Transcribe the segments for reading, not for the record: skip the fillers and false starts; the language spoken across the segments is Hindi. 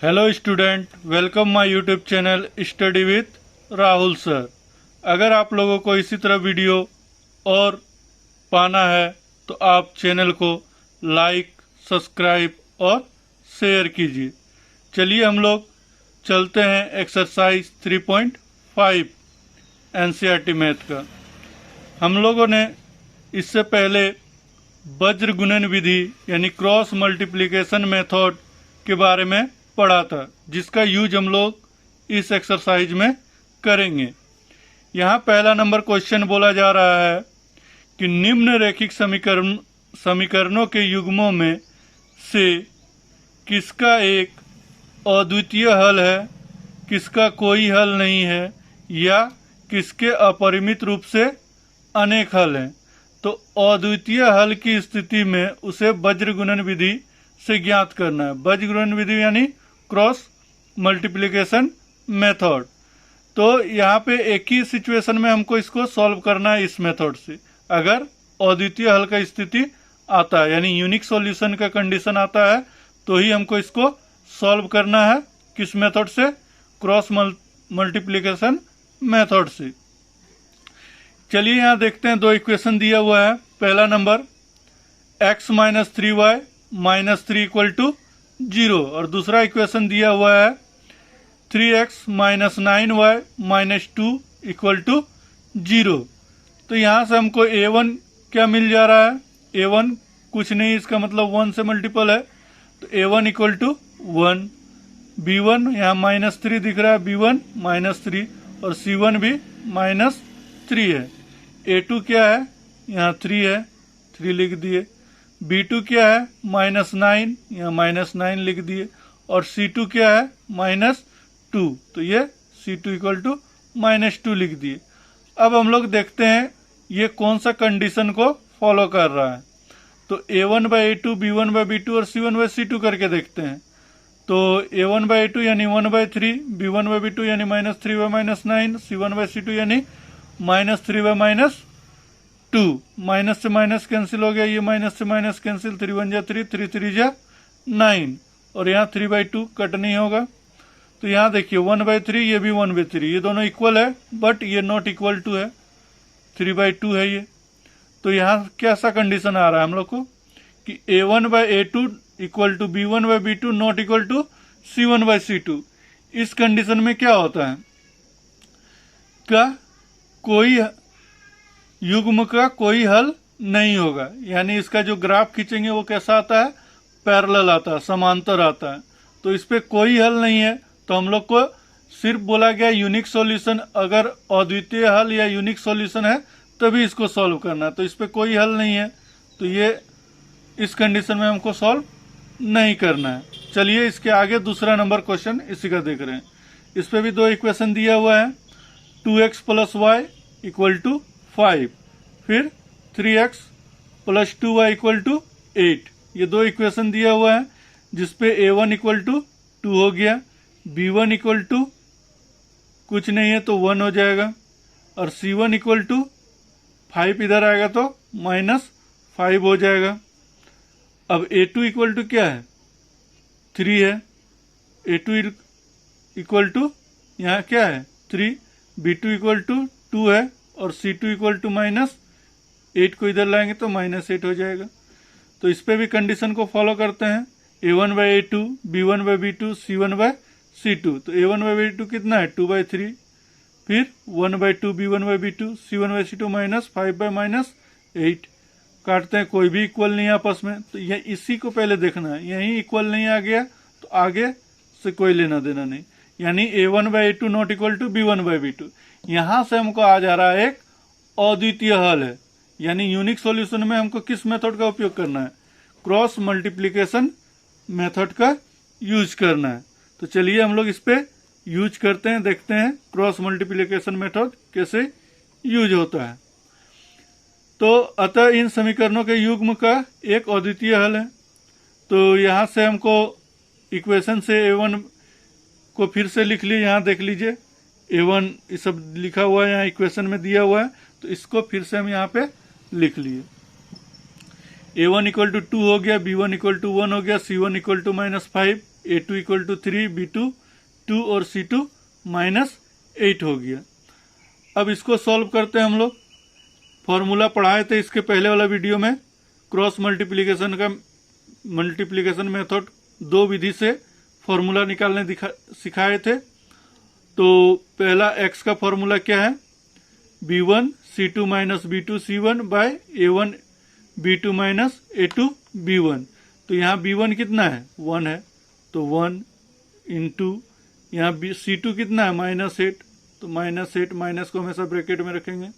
Hello student, welcome my YouTube channel study with Rahul sir. अगर आप लोगों को इसी तरह वीडियो और पाना है तो आप चैनल को लाइक, सब्सक्राइब और शेयर कीजिए। चलिए हम लोग चलते हैं एक्सरसाइज 3.5 एनसीईआरटी मैथ का। हम लोगों ने इससे पहले वज्र गुणन विधि यानी क्रॉस मल्टीप्लिकेशन मेथड के बारे में पढ़ा था, जिसका यूज हम लोग इस एक्सरसाइज में करेंगे। यहाँ पहला नंबर क्वेश्चन बोला जा रहा है कि निम्न रैखिक समीकरणों के युग्मों में से किसका एक अद्वितीय हल है, किसका कोई हल नहीं है, या किसके अपरिमित रूप से अनेक हल हैं। तो अद्वितीय हल की स्थिति में उसे वज्र गुणन विधि से ज्ञात करना है। वज्र गुणन विधि यानी क्रॉस मल्टीप्लिकेशन मेथड। तो यहाँ पे एक ही सिचुएशन में हमको इसको सॉल्व करना है इस मेथड से। अगर अद्वितीय हल का स्थिति आता है यानी यूनिक सॉल्यूशन का कंडीशन आता है तो ही हमको इसको सॉल्व करना है। किस मेथड से? क्रॉस मल्टीप्लिकेशन मेथड से। चलिए यहाँ देखते हैं, दो इक्वेशन दिया हुआ है। पहला number x minus 3y minus 3 equal to 0 और दूसरा इक्वेशन दिया हुआ है 3x minus 9y minus 2 equal to 0। तो यहाँ से हमको a1 क्या मिल जा रहा है? a1 कुछ नहीं, इसका मतलब 1 से मल्टीपल है, तो a1 इक्वल टू 1। b1 यहाँ माइनस 3 दिख रहा है, b1 माइनस 3 और c1 भी माइनस 3 है। a2 क्या है? यहाँ 3 है, 3 लिख दिए। b2 क्या है? माइनस 9, यहाँ माइनस 9 लिख दिए। और c2 क्या है? माइनस 2, तो ये c2 इक्वल टू माइनस 2 लिख दिए। अब हम लोग देखते हैं ये कौन सा कंडीशन को फॉलो कर रहा है। तो a1 by a2, b1 by b2 और c1 बाई c2 करके देखते हैं। तो a1 बाई a2 यानी 1 बाई 3, b1 बाई b2 यानी minus 3 by minus 9, c1 by c2 यानी माइनस 3 बाई माइनस 2। माइनस से माइनस कैंसिल हो गया, ये माइनस से माइनस कैंसिल, 3 1 जा 3, 3 3 जा 9 और यहाँ 3 बाई 2 कट नहीं होगा। तो यहाँ देखिए 1 बाई 3, ये भी 1 बाई 3, ये दोनों इक्वल है बट ये नॉट इक्वल टू है, 3 बाई 2 है ये। तो यहाँ कैसा कंडीशन आ रहा है हम लोग को कि a1 by a2 equal to b1 by b2 not equal to c1 by c2। इस कंडीशन में क्या होता है? का कोई युग्म का कोई हल नहीं होगा, यानी इसका जो ग्राफ खींचेंगे वो कैसा आता है? पैरेलल आता है, समांतर आता है। तो इस पे कोई हल नहीं है, तो हम लोग को सिर्फ बोला गया यूनिक सॉल्यूशन। अगर अद्वितीय हल या यूनिक सॉल्यूशन है तभी इसको सॉल्व करना है। तो इस पे कोई हल नहीं है, तो ये इस कंडीशन में हमको सॉल्व नहीं करना है। चलिए इसके आगे दूसरा नंबर क्वेश्चन इसी का देख रहे हैं। इस पे भी दो इक्वेशन दिया हुआ है, 2x plus Y equal to 5, फिर 3x plus 2y equal to 8। ये दो इक्वेशन दिया हुआ है जिसपे a1 इक्वल टू 2 हो गया, b1 इक्वल टू कुछ नहीं है तो 1 हो जाएगा, और c1 इक्वल टू 5 इधर आएगा तो माइनस 5 हो जाएगा। अब a2 इक्वल टू क्या है? 3 है। a2 इक्वल टू यहाँ क्या है? 3। b2 इक्वल टू 2 है और c2 इक्वल टू माइनस 8 को इधर लाएंगे तो माइनस 8 हो जाएगा। तो इस पे भी कंडीशन को फॉलो करते हैं, a1 by a2, b1 by b2, c1 by c2। तो a1 बाई b2 कितना है? 2 बाई 3, फिर 1 by 2 b1 by b2, c1 by c2 minus 5 by minus 8। काटते हैं, कोई भी इक्वल नहीं है आपस में, तो ये इसी को पहले देखना है। यही इक्वल नहीं आ गया तो आगे से कोई लेना देना नहीं, यानी a1 by a2 not equal to b1 by b2। यहां से हमको आ जा रहा है एक अद्वितीय हल है, यानी यूनिक सॉल्यूशन में हमको किस मेथड का उपयोग करना है? क्रॉस मल्टीप्लिकेशन मेथड का यूज करना है। तो चलिए हम लोग इस पे यूज करते हैं, देखते हैं क्रॉस मल्टीप्लिकेशन मेथड कैसे यूज होता है। तो अतः इन समीकरणों के युग्म का एक अद्वितीय हल है। तो यहाँ से हमको इक्वेशन से a1 को फिर से लिख लिए, यहाँ देख लीजिए a1 ये सब लिखा हुआ है, यहाँ इक्वेशन में दिया हुआ है, तो इसको फिर से हम यहाँ पे लिख लिए। a1 इक्वल टू 2 हो गया, b1 इक्वल टू 1 हो गया, c1 equal to minus 5 A2 equal to 3, B2 2 और C2 -8 हो गया। अब इसको सॉल्व करते हैं हम लोग। फॉर्मूला पढ़ाए थे इसके पहले वाला वीडियो में, क्रॉस मल्टीप्लिकेशन मेथड 2 विधि से फॉर्मूला निकालने सिखाए थे। तो पहला x का फॉर्मूला क्या है, b1 c2 minus b2 c1 bye a1 b2 minus a2 b1। तो यहाँ b1 कितना है, 1 है, तो 1 इंटू यहाँ c2 कितना है, -8, तो -8, माइनस को हमेशा ब्रैकेट में रखेंगे।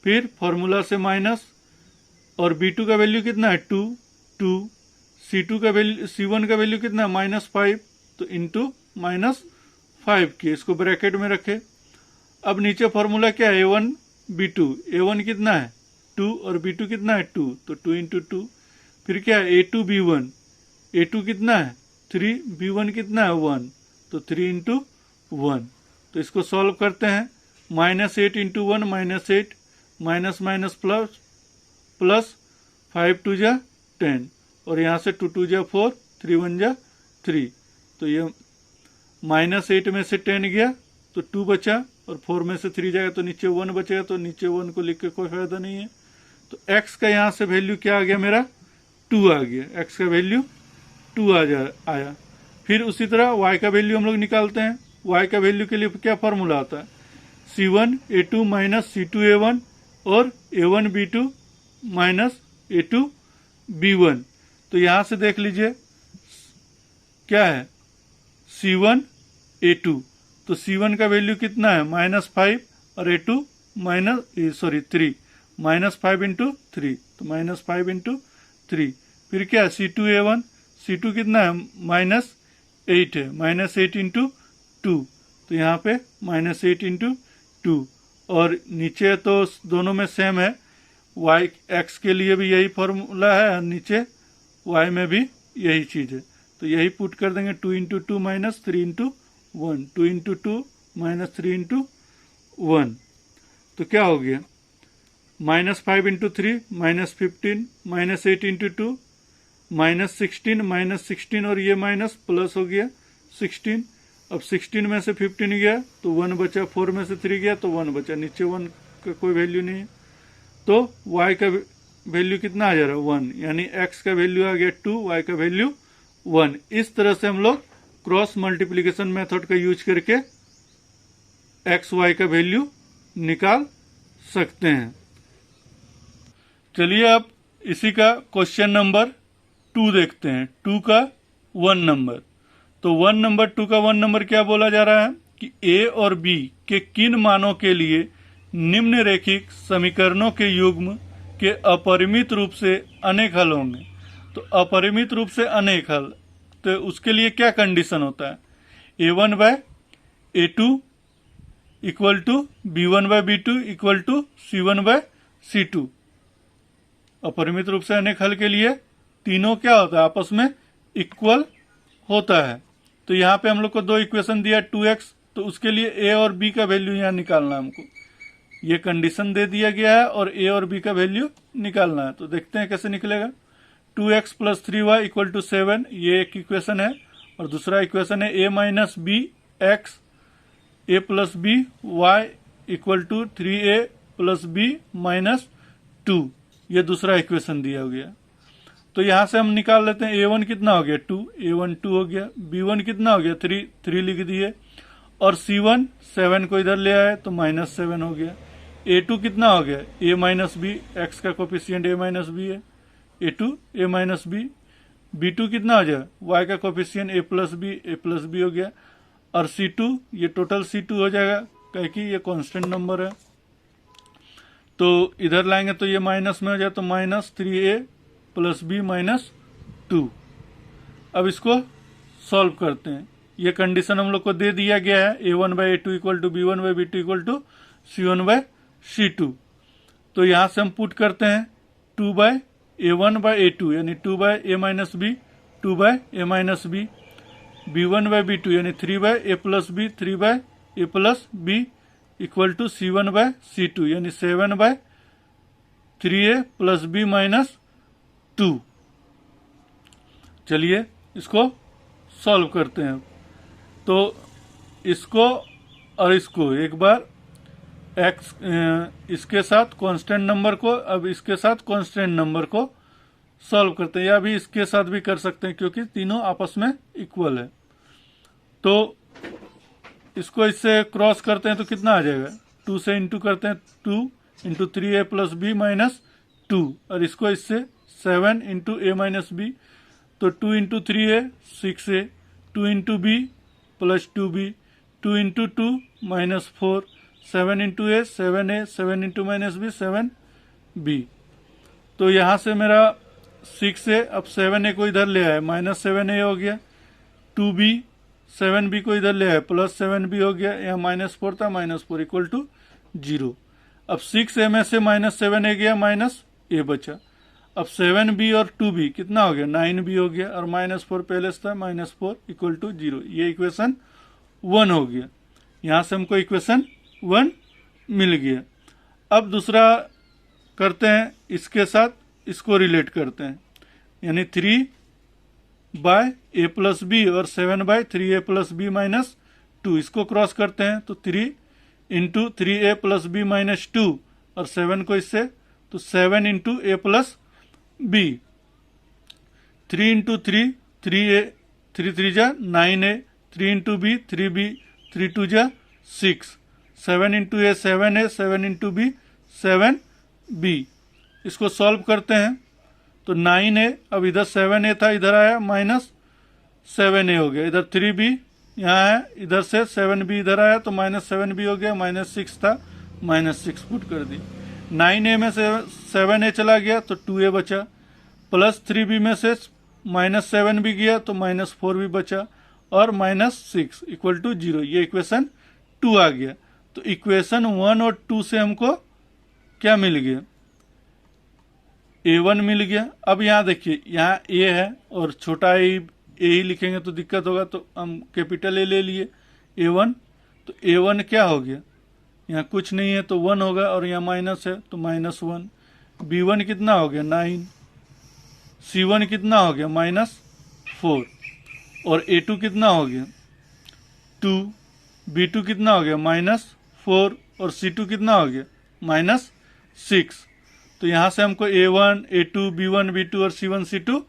फिर फॉर्मूला से माइनस, और b2 का वैल्यू कितना है, 2, c2 का वैल्यू, c1 का वैल्यू कितना है, -5, तो इंटू -5 की, इसको ब्रैकेट में रखे। अब नीचे फॉर्मूला क्या है, a1 b2, a1 कितना है 2 और b2 कितना है 2, तो 2 इंटू 2। फिर क्या है a2 b1, a2 कितना है 3, b1 कितना है 1, तो 3 इंटू 1। तो इसको सॉल्व करते हैं, -8 into 1 -8, minus minus plus plus, 5 2 जा 10, और यहाँ से 2 2 जा 4, 3 1 जा 3। तो ये -8 में से 10 गया तो 2 बचा, और 4 में से 3 जाएगा तो नीचे 1 बचेगा, तो नीचे 1 को लिख के कोई फायदा नहीं है। तो x का यहाँ से वैल्यू क्या आ गया, मेरा 2 आ गया, x का वैल्यू 2 आया। फिर उसी तरह y का वैल्यू हम लोग निकालते हैं। y का वैल्यू के लिए क्या फॉर्मूला आता है, c1 a2 minus c2 a1 और a1 b2 minus a2 b1। तो यहाँ से देख लीजिए क्या है, c1 a2, तो c1 का वैल्यू कितना है, -5, और a2 3, -5 इंटू 3, तो -5 इंटू 3। फिर क्या है c2 a1, c2 कितना है -8 है, -8 इंटू 2, तो यहाँ पे -8 इंटू 2, और नीचे तो दोनों में सेम है, y x के लिए भी यही फॉर्मूला है, और नीचे y में भी यही चीज है। तो यही पुट कर देंगे, 2 into 2 minus 3 into 1, 2 into 2 minus 3 into 1। तो क्या हो गया, -5 इंटू 3 -15, -8 इंटू 2 -16, और ये माइनस प्लस हो गया 16। अब 16 में से 15 गया तो 1 बचा, 4 में से 3 गया तो 1 बचा, नीचे 1 का कोई वैल्यू नहीं है। तो y का वैल्यू कितना आ जा रहा है, 1, यानी x का वैल्यू आ गया 2, y का वैल्यू 1। इस तरह से हम लोग क्रॉस मल्टीप्लिकेशन मेथड का यूज करके एक्स वाई का वैल्यू निकाल सकते हैं। चलिए अब इसी का क्वेश्चन नंबर 2 देखते हैं, 2 का 1 नंबर। तो 1 नंबर 2 का 1 नंबर क्या बोला जा रहा है कि a और b के किन मानों के लिए निम्नरेखिक समीकरणों के युग्म के अपरिमित रूप से अनेक हल होंगे। तो अपरिमित रूप से अनेक हल, तो उसके लिए क्या कंडीशन होता है, a1 by a2 equal to b1 by b2 equal to c1 by c2। अपरिमित रूप से अनेक हल के लिए तीनों क्या होता है, आपस में इक्वल होता है। तो यहाँ पे हम लोग को 2 इक्वेशन दिया 2x, तो उसके लिए a और b का वैल्यू यहाँ निकालना है हमको। ये कंडीशन दे दिया गया है और a और b का वैल्यू निकालना है। तो देखते हैं कैसे निकलेगा। 2x plus 3y equal to 7, ये एक इक्वेशन है, और दूसरा इक्वेशन है a minus b x, a plus b y equal to 3a plus b minus 2, ये दूसरा इक्वेशन दिया गया। तो यहां से हम निकाल लेते हैं, a1 कितना हो गया 2, a1 2 हो गया, b1 कितना हो गया 3 लिख दिए, और c1 7 को इधर ले आए तो -7 हो गया। a2 कितना हो गया, a माइनस बी, एक्स का कोफिशियंट a माइनस बी है, a2 a minus B, b2 कितना हो जाए, y का कोफिशियंट a प्लस बी हो गया, और c2 ये टोटल c2 हो जाएगा, क्योंकि ये कांस्टेंट नंबर है। तो इधर लाएंगे तो ये माइनस में हो जाए, तो -3a प्लस बी माइनस 2। अब इसको सॉल्व करते हैं। ये कंडीशन हम लोग को दे दिया गया है, a1 by a2 equal to b1 by b2 equal to c1 by c2। तो यहाँ से हम पुट करते हैं 2 बाई a1 बाई a2 यानी 2 by a minus b, 2 by a minus b, b1 by b2 यानी 3 by a plus b, 3 by a plus b equal to c1 by c2 यानी 7 by 3a plus b minus 2। चलिए इसको सॉल्व करते हैं। तो इसको और इसको एक बार एक्स इसके साथ कांस्टेंट नंबर को, अब इसके साथ कांस्टेंट नंबर को सॉल्व करते हैं, या भी इसके साथ भी कर सकते हैं क्योंकि तीनों आपस में इक्वल है। तो इसको इससे क्रॉस करते हैं तो कितना आ जाएगा, 2 से इंटू करते हैं, 2 into 3a plus b minus 2, और इसको इससे 7 इंटू ए माइनस बी, तो 2 into 3a 6a, 2 into B plus 2b, 2 into 2 minus 4, 7 into A 7a, 7 into minus B 7b। तो यहाँ से मेरा 6a, अब 7a को इधर ले आया, माइनस 7a हो गया, 2b 7b को इधर ले आया, प्लस 7b हो गया, यहाँ माइनस 4 था, माइनस 4 इक्वल टू 0। अब 6a में से माइनस 7a गया, माइनस a बचा। अब 7b और 2b कितना हो गया, 9b हो गया, और माइनस 4 पहले से था, माइनस 4 इक्वल टू 0। ये इक्वेशन 1 हो गया। यहाँ से हमको इक्वेशन 1 मिल गया। अब दूसरा करते हैं, इसके साथ इसको रिलेट करते हैं, यानी 3 बाय ए प्लस बी और 7 bye 3a plus b minus 2, इसको क्रॉस करते हैं तो 3 into 3a plus b minus 2, और 7 को इससे, तो 7 इंटू ए प्लस बी, 3 इंटू 3 3a, 3 3 जा 9a, 3 इंटू बी 3b, 3 2 जा 6, 7 into A 7a, 7 into B 7b। इसको सॉल्व करते हैं तो 9a, अब इधर 7a था, इधर आया माइनस 7a हो गया, इधर 3b यहाँ है, इधर से 7b इधर आया तो माइनस 7b हो गया, माइनस 6 था, माइनस 6 पुट कर दी। 9a में से 7a चला गया तो 2a बचा, प्लस 3b में से माइनस 7b गया तो माइनस 4b बचा, और माइनस 6 इक्वल टू 0। ये इक्वेशन 2 आ गया। तो इक्वेशन 1 और 2 से हमको क्या मिल गया, a1 मिल गया। अब यहाँ देखिए, यहाँ a है और छोटा a ही लिखेंगे तो दिक्कत होगा, तो हम कैपिटल A ले लिए a1, तो a1 क्या हो गया, यहाँ कुछ नहीं है तो 1 होगा, और यहाँ माइनस है तो माइनस 1। b1 कितना हो गया 9, c1 कितना हो गया माइनस 4, और a2 कितना हो गया 2, b2 कितना हो गया माइनस 4, और c2 कितना हो गया माइनस 6। तो यहाँ से हमको a1, a2, b1, b2 और c1, c2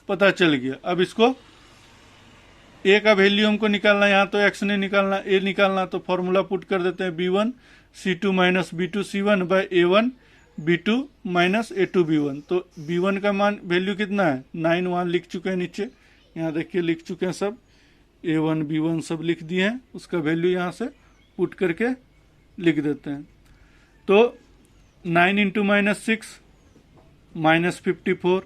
पता चल गया। अब इसको a का वैल्यू हमको निकालना, यहाँ तो x नहीं निकालना, a निकालना, तो फॉर्मूला पुट कर देते हैं b1 c2 minus b2 c1 bye a1 b2 minus a2 b1। तो b1 का मान वैल्यू कितना है 9, वहाँ लिख चुके हैं नीचे, यहाँ देखिए लिख चुके हैं सब, a1 b1 सब लिख दिए हैं, उसका वैल्यू यहाँ से पुट करके लिख देते हैं। तो 9 into minus 6 minus 54,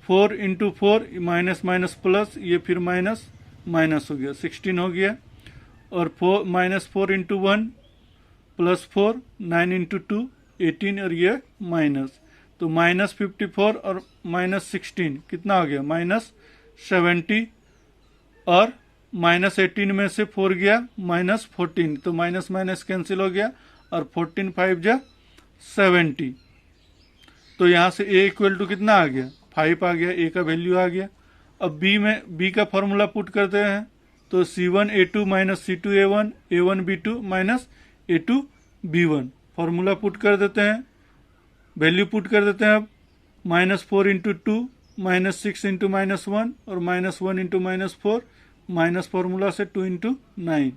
4 into 4 minus minus plus, ये फिर माइनस माइनस हो गया, 16 हो गया, और 4 माइनस 4 इंटू 1 प्लस 4, 9 इंटू 2 18, और ये माइनस, तो माइनस 54 और माइनस 16 कितना हो गया माइनस 70, और माइनस 18 में से 4 गया माइनस 14, तो माइनस माइनस कैंसिल हो गया, और 14 5 जा 70। तो यहाँ से a इक्वल टू कितना आ गया 5 आ गया, a का वैल्यू आ गया। अब b का फॉर्मूला पुट करते हैं, तो c1 a2 minus c2 a1, a1 b2 minus a2 b1, formula put कर देते हैं, वैल्यू पुट कर देते हैं। अब minus 4 into 2 minus 6 into minus 1, और minus 1 into minus 4, minus formula से 2 इंटू 9,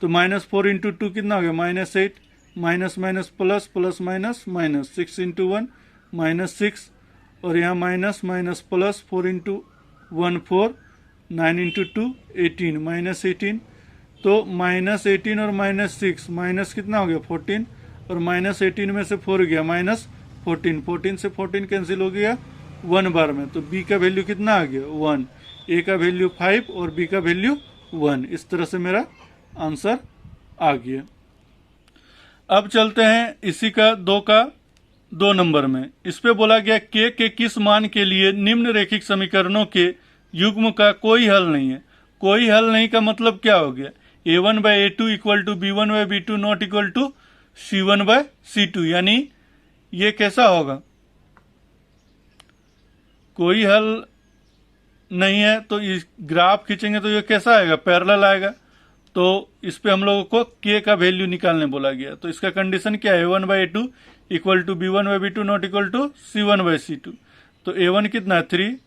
तो माइनस 4 इंटू 2 कितना हो गया minus 8, minus minus plus, plus minus minus, 6 into 1 minus 6, और यहाँ minus minus plus, 4 into 1 4, 9 into 2 18, minus 18। तो माइनस 18 और माइनस 6, माइनस कितना हो गया 14, और माइनस 18 में से 4 गया माइनस 14, 14 से 14 कैंसिल हो गया 1 बार में, तो b का वैल्यू कितना आ गया 1, a का वैल्यू 5 और b का वैल्यू 1। इस तरह से मेरा आंसर आ गया। अब चलते हैं इसी का 2 नंबर में। इस पे बोला गया k के किस मान के लिए निम्न रैखिक समीकरणों के युग्म का कोई हल नहीं है। कोई हल नहीं का मतलब क्या हो गया, a1 by a2 equal to b1 by b2 not equal to c1 by c2, यानी ये कैसा होगा, कोई हल नहीं है तो इस ग्राफ खींचेंगे तो ये कैसा आएगा, पैरेलल आएगा। तो इस पे हम लोगों को k का वैल्यू निकालने बोला गया। तो इसका कंडीशन क्या है, a1/a2 equal to b1/b2 not equal to c1/c2। तो a1 कितना है 3,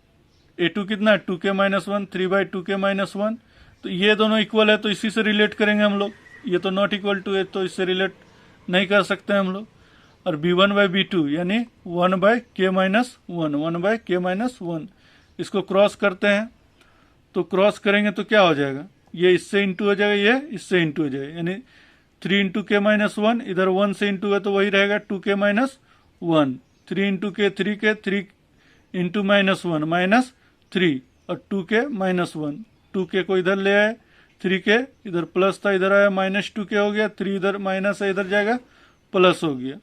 a2 कितना है 2k-1, 3/2k-1। तो ये दोनों इक्वल है तो इसी से रिलेट करेंगे हम लोग। ये तो नॉट इक्वल टू है तो इससे रिलेट नहीं कर सकते हम लोग। और b1/b2 यानी 1/k-1, 1/k-1 इसको क्रॉस करते हैं। तो क्रॉस करेंगे तो क्या हो जाएगा, ये इससे इंटू हो जाएगा, ये इससे इंटू हो जाएगा, यानी 3 × k-1, इधर 1 से इंटू है तो वही रहेगा 2k-1, 3 × k 3k, 3 इंटू -1 -3 और 2k-1, 2k को इधर ले आए, 3k इधर प्लस था इधर आया -2k हो गया, 3 इधर माइनस है इधर जाएगा प्लस हो गया।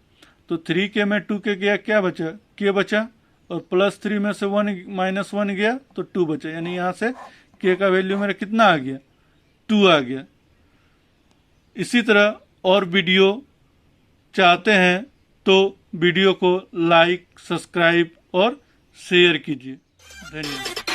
तो 3k में 2k गया, क्या बचा, k बचा, और +3 में से 1 गया तो 2 बचा, यानी यहाँ से k का वैल्यू मेरा कितना आ गया, 2 आ गया। इसी तरह और वीडियो चाहते हैं तो वीडियो को लाइक, सब्सक्राइब और शेयर कीजिए। धन्यवाद।